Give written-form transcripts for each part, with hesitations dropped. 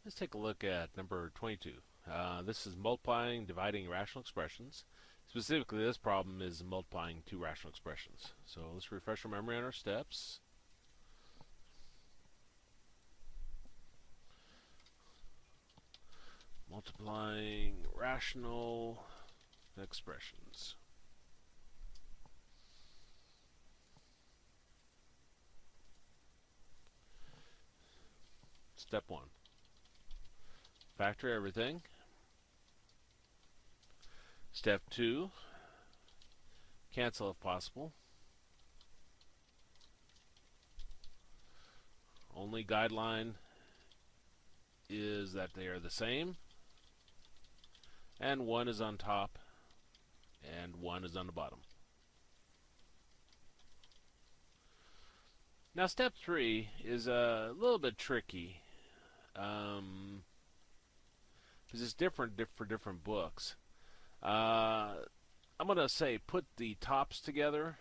Let's take a look at number 22. This is multiplying, dividing rational expressions. Specifically, this problem is multiplying two rational expressions. So let's refresh our memory on our steps. Multiplying rational expressions. Step 1. Factor everything. Step 2. Cancel if possible. Only guideline is that they are the same, and 1 is on top and 1 is on the bottom. Now step 3 is a little bit tricky because it's different for different books. I'm going to say put the tops together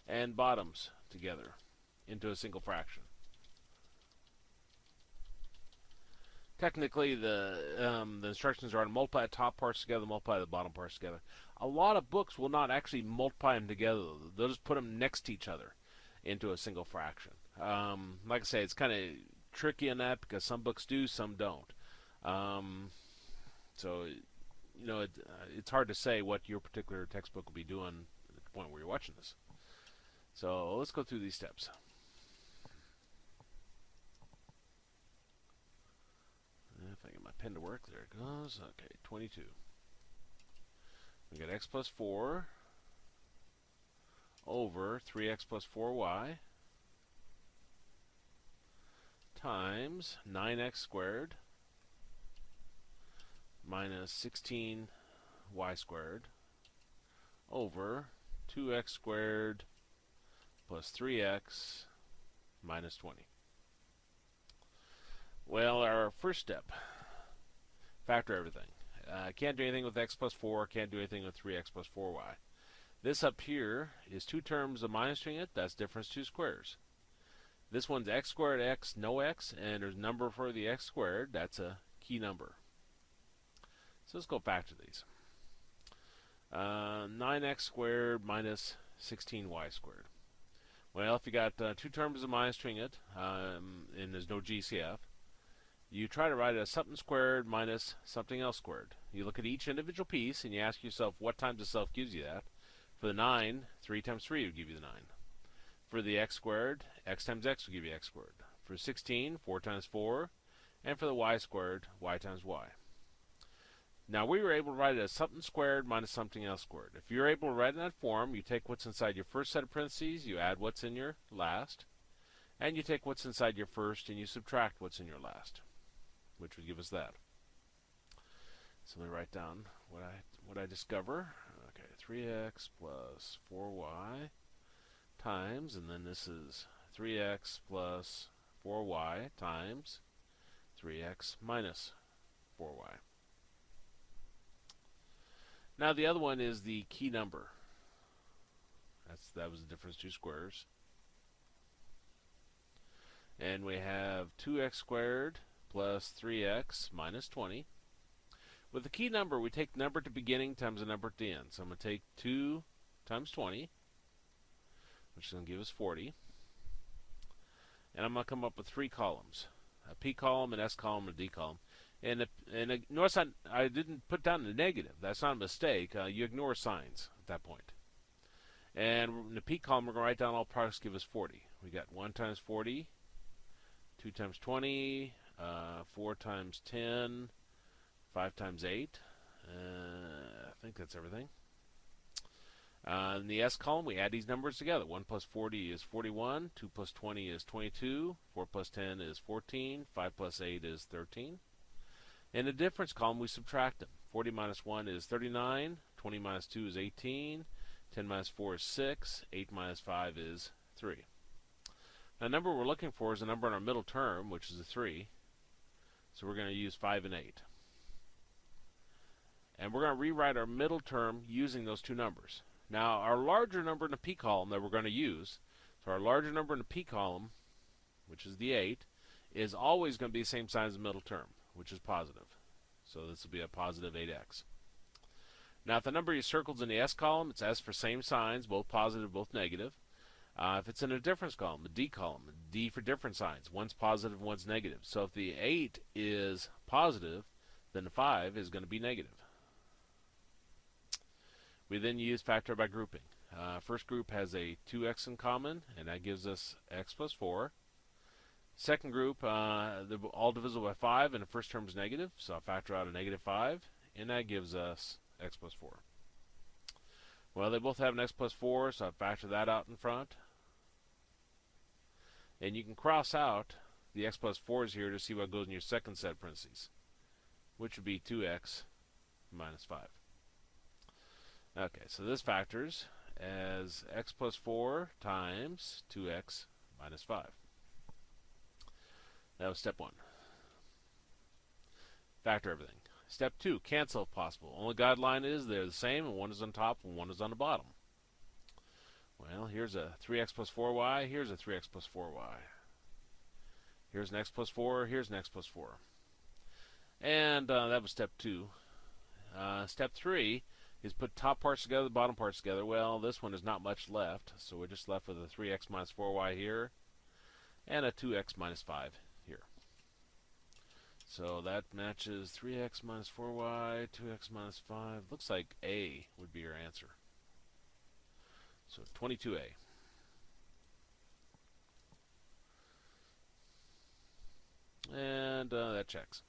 and bottoms together into a single fraction. Technically, the instructions are to multiply the top parts together, multiply the bottom parts together. A lot of books will not actually multiply them together. They'll just put them next to each other into a single fraction. Like I say, it's kind of tricky in that because some books do, some don't. So, you know, it's hard to say what your particular textbook will be doing at the point where you're watching this. So let's go through these steps. If I get my pen to work, there it goes. Okay, 22. We got x plus 4 over 3x plus 4y times 9x squared minus 16y squared over 2x squared plus 3x minus 20. Well, our first step, factor everything. Can't do anything with x plus 4, can't do anything with 3x plus 4y. This up here is two terms of minusing it, that's difference two squares. This one's x squared x, no x, and there's a number for the x squared, that's a key number. So let's go factor these. 9x squared minus 16y squared. Well, if you got two terms of minusing it, and there's no GCF, you try to write it as something squared minus something else squared. You look at each individual piece and you ask yourself what times itself gives you that. For the 9, 3 times 3 would give you the 9. For the x squared, x times x would give you x squared. For 16, 4 times 4. And for the y squared, y times y. Now we were able to write it as something squared minus something else squared. If you're able to write it in that form, you take what's inside your first set of parentheses, you add what's in your last, and you take what's inside your first and you subtract what's in your last, which would give us that. So let me write down what I discover. Okay, 3x plus 4y times, and then this is 3x plus 4y times 3x minus 4y. Now the other one is the key number. That was the difference two squares. And we have 2x squared plus 3x minus 20. With the key number, we take the number at the beginning times the number at the end. So I'm going to take 2 times 20, which is going to give us 40. And I'm going to come up with three columns. A P column, an S column, and a D column. And notice I didn't put down the negative. That's not a mistake. You ignore signs at that point. And in the P column, we're going to write down all products give us 40. We got 1 times 40, 2 times 20, 4 times 10, 5 times 8. I think that's everything. In the S column, we add these numbers together. 1 plus 40 is 41, 2 plus 20 is 22, 4 plus 10 is 14, 5 plus 8 is 13. In the difference column, we subtract them. 40 minus 1 is 39, 20 minus 2 is 18, 10 minus 4 is 6, 8 minus 5 is 3. Now, the number we're looking for is the number in our middle term, which is a 3. So we're going to use 5 and 8. And we're going to rewrite our middle term using those two numbers. Now, our larger number in the P column that we're going to use, so our larger number in the P column, which is the 8, is always going to be the same sign as the middle term, which is positive. So this will be a positive 8x. Now, if the number you circled in the S column, it's S for same signs, both positive, both negative. If it's in a difference column, the D column, D for different signs. One's positive, one's negative. So if the 8 is positive, then the 5 is going to be negative. We then use factor by grouping. First group has a 2x in common, and that gives us x plus 4. Second group, they're all divisible by 5, and the first term is negative, so I'll factor out a negative 5, and that gives us x plus 4. Well, they both have an x plus 4, so I factor that out in front. And you can cross out the x plus 4s here to see what goes in your second set of parentheses, which would be 2x minus 5. Okay, so this factors as x plus 4 times 2x minus 5. That was step 1. Factor everything. Step 2, cancel if possible. Only guideline is they're the same, and one is on top and one is on the bottom. Well, here's a 3x plus 4y, here's a 3x plus 4y. Here's an x plus 4, here's an x plus 4. And that was step 2. Step 3 is put top parts together, the bottom parts together. Well, this one is not much left, so we're just left with a 3x minus 4y here and a 2x minus 5 here. So that matches 3x minus 4y, 2x minus 5. Looks like A would be your answer. So 22A. And that checks.